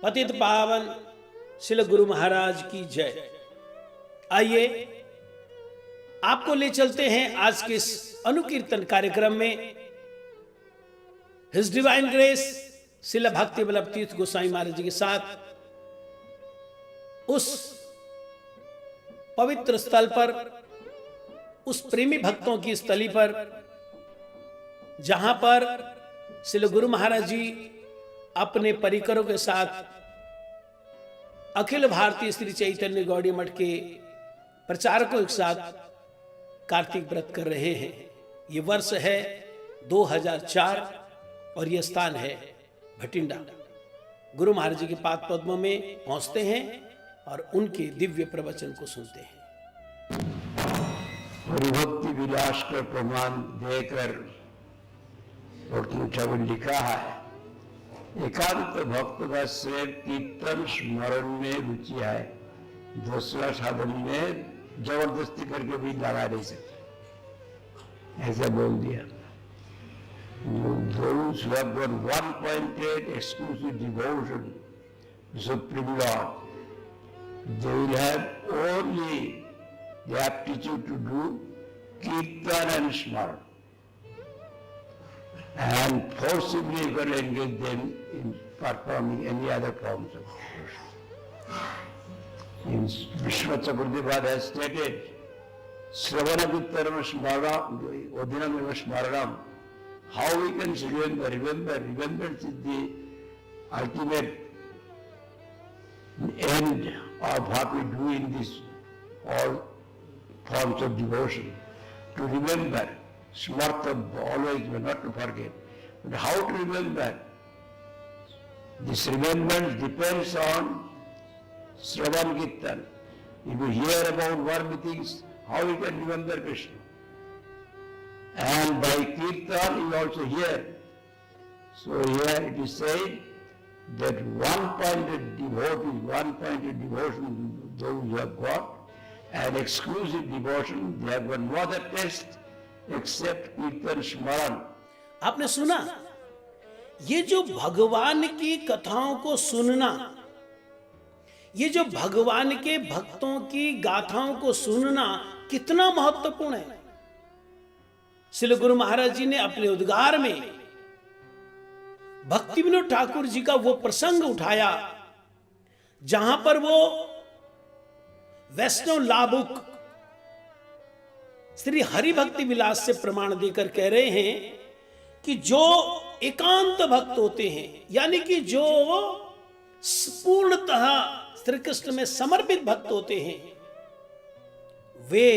पतित पावन श्री गुरु महाराज की जय। आइए आपको ले चलते हैं आज के इस अनुकीर्तन कार्यक्रम में हिज डिवाइन ग्रेस श्रील भक्ति वल्लभ तीर्थ गोसाई महाराज जी के साथ उस पवित्र स्थल पर, उस प्रेमी भक्तों की स्थली पर जहां पर श्री गुरु महाराज जी अपने परिकरों के साथ अखिल भारतीय श्री चैतन्य गौड़ी मठ के प्रचारकों के साथ कार्तिक व्रत कर रहे हैं। ये वर्ष है 2004 और यह स्थान है भटिंडा। गुरु महाराज जी के पाद पद्मों में पहुंचते हैं और उनके दिव्य प्रवचन को सुनते हैं। हरिभक्ति विलास का प्रमाण देकर और लिखा है, एकांत भक्त का श्रेय कीर्तन स्मरण में रुचि है, दूसरा साधन में जबरदस्ती करके भी लगा नहीं सकते, ऐसा बोल दिया। Those who have got one-pointed exclusive devotion to Supreme Lord, they will have only the aptitude to do kirtan and smaran, and forcibly you can engage them in performing any other forms of devotion. In Vishwanath Chakravarti has stated, Sravanavittaram Smaranam, Odinam Smaranam, how we can remembrance is the ultimate end of what we do in this all forms of devotion. To remember, smarta, always, not to forget. But how to remember? This remembrance depends on Shravan Kirtan. If you hear about worldly things, how you can remember Krishna? And by Kirtan you also hear. So here it is said that one-pointed devotion those who have got, and exclusive devotion, they have got no other test except Kirtan Smaran. आपने सुना, ये जो भगवान की कथाओं को सुनना, ये जो भगवान के भक्तों की गाथाओं को सुनना कितना महत्वपूर्ण है। श्री गुरु महाराज जी ने अपने उद्गार में भक्ति विनोद ठाकुर जी का वो प्रसंग उठाया जहां पर वो वैष्णव लाभुक श्री हरि भक्ति विलास से प्रमाण देकर कह रहे हैं कि जो एकांत भक्त होते हैं, यानी कि जो पूर्णतः श्री कृष्ण में समर्पित भक्त होते हैं, वे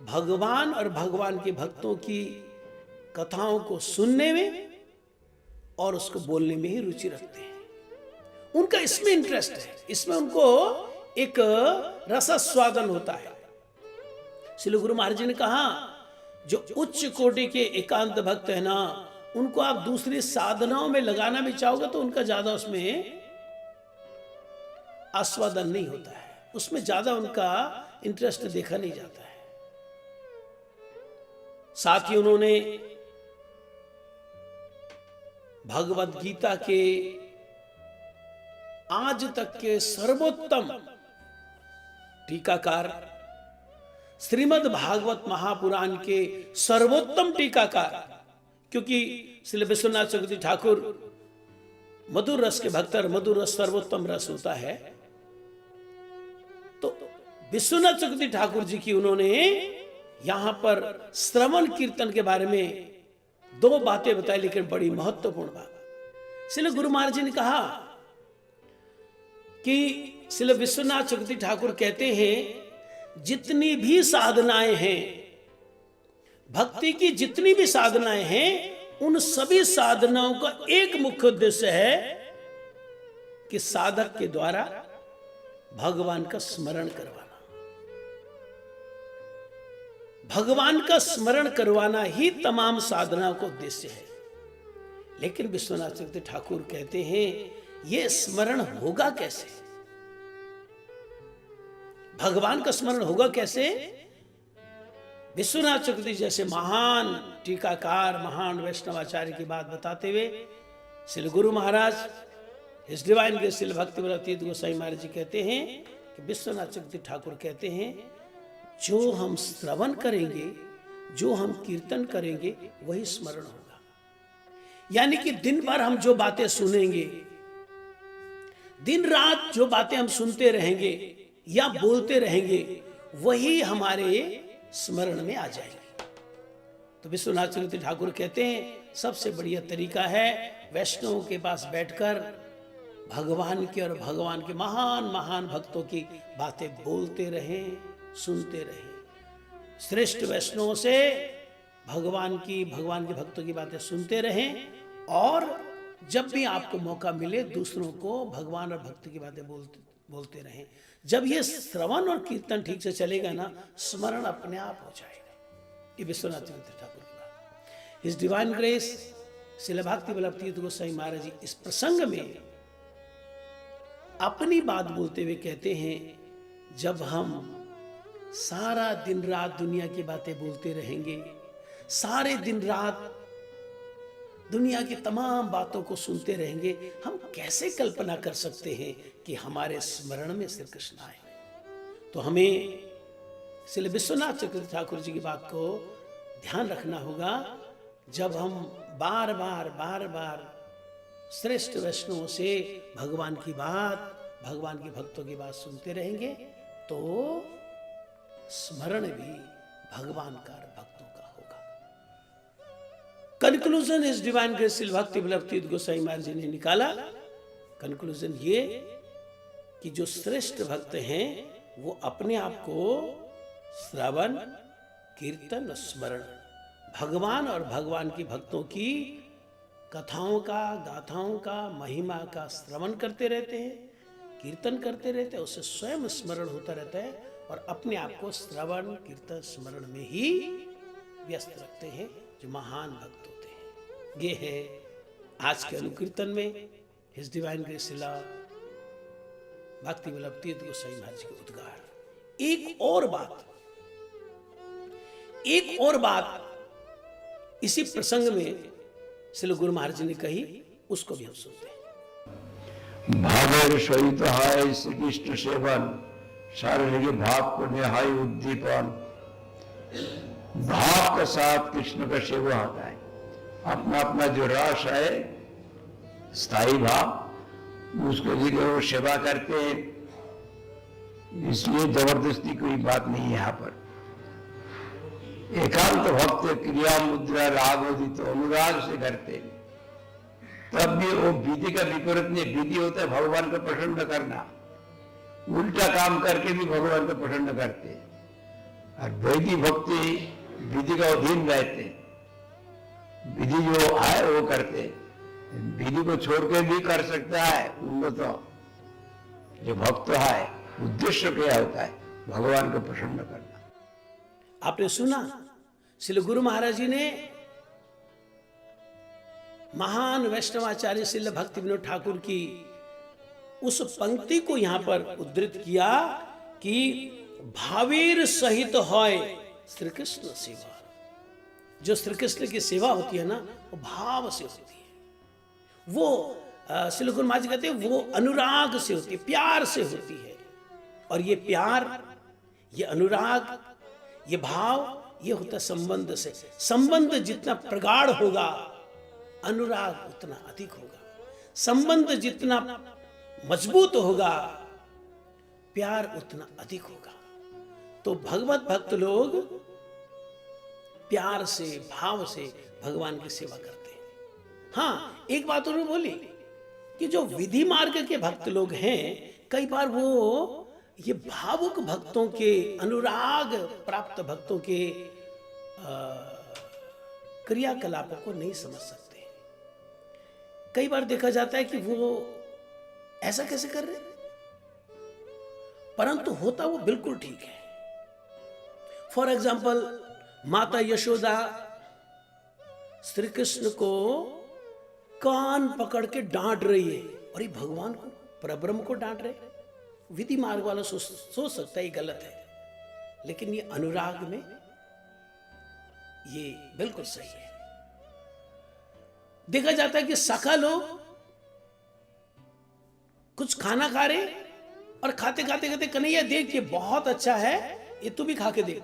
भगवान और भगवान के भक्तों की कथाओं को सुनने में और उसको बोलने में ही रुचि रखते हैं। उनका इसमें इंटरेस्ट है, इसमें उनको एक रसास्वादन होता है। श्री गुरु महाराज जी ने कहा, जो उच्च कोटि के एकांत भक्त है ना, उनको आप दूसरी साधनाओं में लगाना भी चाहोगे तो उनका ज्यादा उसमें आस्वादन नहीं होता है, उसमें ज्यादा उनका इंटरेस्ट देखा नहीं जाता है। साथ ही उन्होंने भगवद गीता के आज तक के सर्वोत्तम टीकाकार, श्रीमद् भागवत महापुराण के सर्वोत्तम टीकाकार, क्योंकि श्री विश्वनाथ चक्रवर्ती ठाकुर मधुर रस के भक्त, मधुर रस सर्वोत्तम रस होता है, तो विश्वनाथ चक्रवर्ती ठाकुर जी की उन्होंने यहां पर श्रवण कीर्तन के बारे में दो बातें बताई, लेकिन बड़ी महत्वपूर्ण बात। श्री गुरु महाराज जी ने कहा कि श्री विश्वनाथ चक्रवर्ती ठाकुर कहते हैं, जितनी भी साधनाएं हैं, भक्ति की जितनी भी साधनाएं हैं, उन सभी साधनाओं का एक मुख्य उद्देश्य है कि साधक के द्वारा भगवान का स्मरण करवाना। भगवान का स्मरण करवाना ही तमाम साधनाओं का उद्देश्य है। लेकिन विश्वनाथ चक्रवर्ती ठाकुर कहते हैं, यह स्मरण होगा कैसे? भगवान का स्मरण होगा कैसे? विश्वनाथ चक्रवर्ती जैसे महान टीकाकार, महान वैष्णवाचार्य की बात बताते हुए श्री गुरु महाराज इस डिवाइन ग्रेस श्रील भक्तिवेदांत तीर्थ गोसाई महाराज जी कहते हैं कि विश्वनाथ चक्रवर्ती ठाकुर कहते हैं, जो हम श्रवण करेंगे, जो हम कीर्तन करेंगे, वही स्मरण होगा। यानी कि दिन भर हम जो बातें सुनेंगे, दिन रात जो बातें हम सुनते रहेंगे या बोलते रहेंगे, वही हमारे स्मरण में आ जाएगी। तो विश्वनाथ चक्रवर्ती ठाकुर कहते हैं सबसे बढ़िया तरीका है वैष्णवों के पास बैठकर भगवान की और भगवान के महान महान भक्तों की बातें बोलते रहें, सुनते रहें। श्रेष्ठ वैष्णवों से भगवान के भक्तों की बातें सुनते रहें, और जब भी आपको मौका मिले दूसरों को भगवान और भक्त की बातें बोलते रहें। जब ये श्रवण और कीर्तन ठीक से चलेगा ना, स्मरण अपने आप हो जाएगा। ये विश्वनाथ चक्रवर्ती ठाकुर की बात। इस डिवाइन ग्रेस श्रील भक्ति वल्लभ तीर्थ गोसाई महाराज जी इस प्रसंग में अपनी बात बोलते हुए कहते हैं, जब हम सारा दिन रात दुनिया की बातें बोलते रहेंगे, सारे दिन रात दुनिया की तमाम बातों को सुनते रहेंगे, हम कैसे कल्पना कर सकते हैं कि हमारे स्मरण में श्री कृष्ण आए। तो हमें श्री विश्वनाथ चक्रवर्ती ठाकुर जी की बात को ध्यान रखना होगा। जब हम बार बार श्रेष्ठ वैष्णवों से भगवान की बात, भगवान के भक्तों की बात सुनते रहेंगे, तो स्मरण भी भगवान का भक्तों का होगा। कंक्लूजन इस डिवाइन ग्रेस श्रील भक्ति वल्लभ तीर्थ गोसाई महाराज जी ने निकाला। कंक्लूजन ये कि जो श्रेष्ठ भक्त हैं वो अपने आप को श्रवण, कीर्तन और स्मरण, भगवान और भगवान की भक्तों की कथाओं का, गाथाओं का, महिमा का श्रवण करते रहते हैं, कीर्तन करते रहते हैं, उससे स्वयं स्मरण होता रहता है, और अपने आप को श्रवण, कीर्तन, स्मरण में ही व्यस्त रखते हैं, जो महान भक्त होते हैं। ये है आज के अनुकीर्तन में हिज डिवाइन ग्रेस श्रील भक्ति वल्लभ तीर्थ गोसाई महाराज जी के उद्गार। एक और बात इसी प्रसंग में श्रील गुरु महाराज जी ने कही, उसको भी हम सुनते हैं। भावेर सहित हाय श्री कृष्ण सेवन, शारीरिक भाव को निहाय उद्दीपन। भाव के साथ कृष्ण का सेवा होता है। अपना अपना जो रस है, स्थायी भाव, उसको लेकर वो सेवा करते हैं। इसलिए जबरदस्ती कोई बात नहीं है यहाँ पर। एकांत भक्त क्रिया मुद्रा राग उदित अनुराग से करते, तब भी वो विधि का विपरीत नहीं। विधि होता है भगवान को प्रसन्न करना, उल्टा काम करके भी भगवान को प्रसन्न करते। और वैदिक भक्ति विधि का अधीन रहते, विधि जो है वो करते। विधि को छोड़ के भी कर सकता है उनको। तो जो भक्त है उद्देश्य क्या होता है? भगवान को प्रसन्न करना। आपने सुना श्री गुरु महाराज जी ने महान वैष्णवाचार्य श्रील भक्ति विनोद ठाकुर की उस पंक्ति को यहां पर उद्धृत किया कि भावेर सहित होय श्री कृष्ण सेवा। जो श्री कृष्ण की सेवा होती है ना, वो भाव से होती है। वो श्री गुरु महाराज कहते हैं वो अनुराग से होती है, प्यार से होती है। और ये प्यार, ये अनुराग, ये भाव, ये होता है संबंध से। संबंध जितना प्रगाढ़ होगा, अनुराग उतना अधिक होगा। संबंध जितना मजबूत होगा, प्यार उतना अधिक होगा। तो भगवत भक्त लोग प्यार से, भाव से भगवान की सेवा करते हैं। हाँ, एक बात उन्होंने बोली कि जो विधि मार्ग के भक्त लोग हैं, कई बार वो ये भावुक भक्तों के, अनुराग प्राप्त भक्तों के क्रियाकलापों को नहीं समझ सकते। कई बार देखा जाता है कि वो ऐसा कैसे कर रहे, परंतु होता वो बिल्कुल ठीक है। फॉर एग्जाम्पल, माता यशोदा श्री कृष्ण को कान पकड़ के डांट रही है, और ये भगवान को, परब्रह्म को डांट रहे। विधि मार्ग वाला सोच सकता है ये गलत है, लेकिन ये अनुराग में ये बिल्कुल सही है। देखा जाता है कि सखा लोग कुछ खाना खा रहे और खाते खाते कहते कन्हैया देख ये बहुत अच्छा है, ये तू भी खा के देख।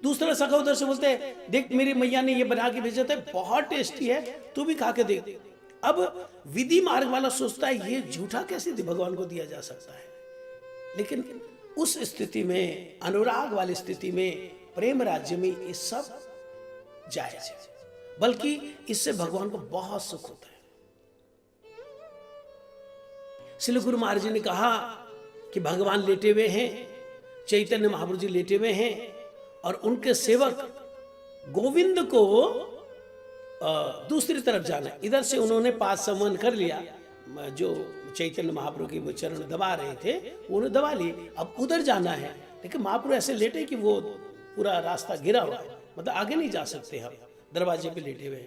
दूसरा सखा उधर से बोलते हैं देख मेरी मैया ने ये बना के भेजा था, बहुत टेस्टी है, तू भी खा के देख। अब विधि मार्ग वाला सोचता है ये झूठा कैसे भगवान को दिया जा सकता है, लेकिन उस स्थिति में, अनुराग वाली स्थिति में, प्रेम राज्य में ये सब जायज है, बल्कि इससे भगवान को बहुत सुख होता है। श्री गुरु महाराज जी ने कहा कि भगवान लेटे हुए हैं, चैतन्य महाप्रभु जी लेटे हुए हैं और उनके सेवक गोविंद को दूसरी तरफ जाना। इधर से उन्होंने पास सम्मान कर लिया, जो चैतन्य महाप्रभु के वो चरण दबा रहे थे उन्होंने दबा लिए, अब उधर जाना है। लेकिन महाप्रभु ऐसे लेटे कि वो पूरा रास्ता घिरा हुआ है, मतलब आगे नहीं जा सकते, हम दरवाजे पे लेटे हुए।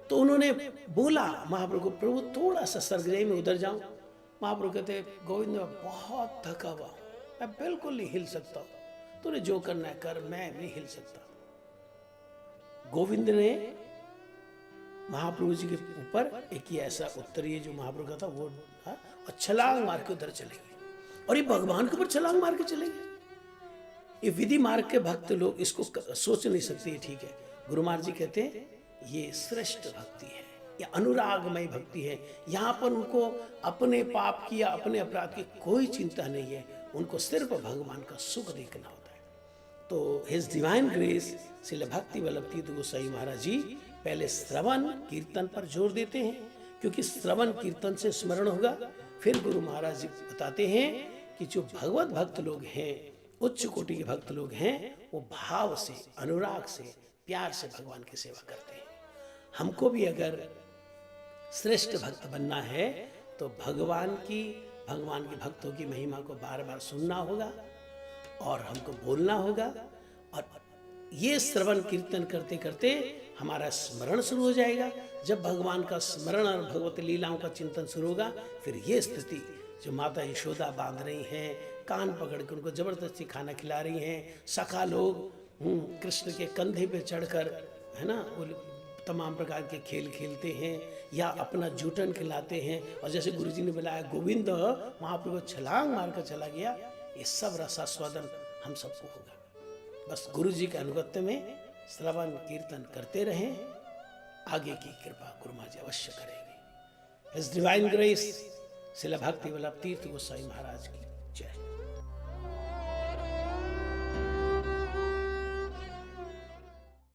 तो उन्होंने बोला महाप्रभु को, प्रभु थोड़ा सा सर्ग जाइए, मैं उधर जाऊं। महाप्रभु कहते गोविंद मैं बहुत थका हुआ, मैं बिल्कुल नहीं हिल सकता, तूने जो करना है कर, मैं नहीं हिल सकता। गोविंद ने महाप्रभु जी के ऊपर एक ही ऐसा उत्तरीय जो महाप्रभु का था वो और छलांग मार के उधर चले गए, और ये भगवान के ऊपर छलांग मार के चले गए। ये विधि मार्ग के भक्त लोग इसको सोच नहीं सकते, ठीक है। गुरु महाराज जी कहते हैं ये श्रेष्ठ भक्ति है, ये अनुरागमय भक्ति है। यहाँ पर उनको अपने पाप की या अपने अपराध की कोई चिंता नहीं है, उनको सिर्फ भगवान का सुख देखना होता है। तो हिज डिवाइन ग्रेस श्रील भक्ति वल्लभ तीर्थ गोसाई महाराज जी पहले श्रवण कीर्तन पर जोर देते हैं, क्योंकि श्रवण कीर्तन से स्मरण होगा। फिर गुरु महाराज जी बताते हैं कि जो भगवत भक्त लोग हैं, उच्च कोटि के भक्त लोग हैं, वो भाव से, अनुराग से, प्यार से भगवान की सेवा करते हैं। हमको भी अगर श्रेष्ठ भक्त बनना है तो भगवान के भक्तों की महिमा को बार बार सुनना होगा और हमको बोलना होगा, और ये श्रवण कीर्तन करते करते हमारा स्मरण शुरू हो जाएगा। जब भगवान का स्मरण और भगवत लीलाओं का चिंतन शुरू होगा, फिर ये स्थिति जो माता यशोदा बांध रही हैं, कान पकड़ के उनको जबरदस्ती खाना खिला रही हैं, सखा लोग कृष्ण के कंधे पे चढ़कर, है ना, वो तमाम प्रकार के खेल खेलते हैं या अपना जूठन खिलाते हैं, और जैसे गुरुजी ने बुलाया गोविंद महाप्रभु छलांग मार कर चला गया, ये सब रसास्वादन हम सबको होगा। बस गुरुजी के अनुगत्य में श्रवण कीर्तन करते रहें, आगे की कृपा गुरु महाराज जी अवश्य करेंगे। हिज डिवाइन ग्रेस श्रील भक्ति वल्लभ तीर्थ गोसाई महाराज की।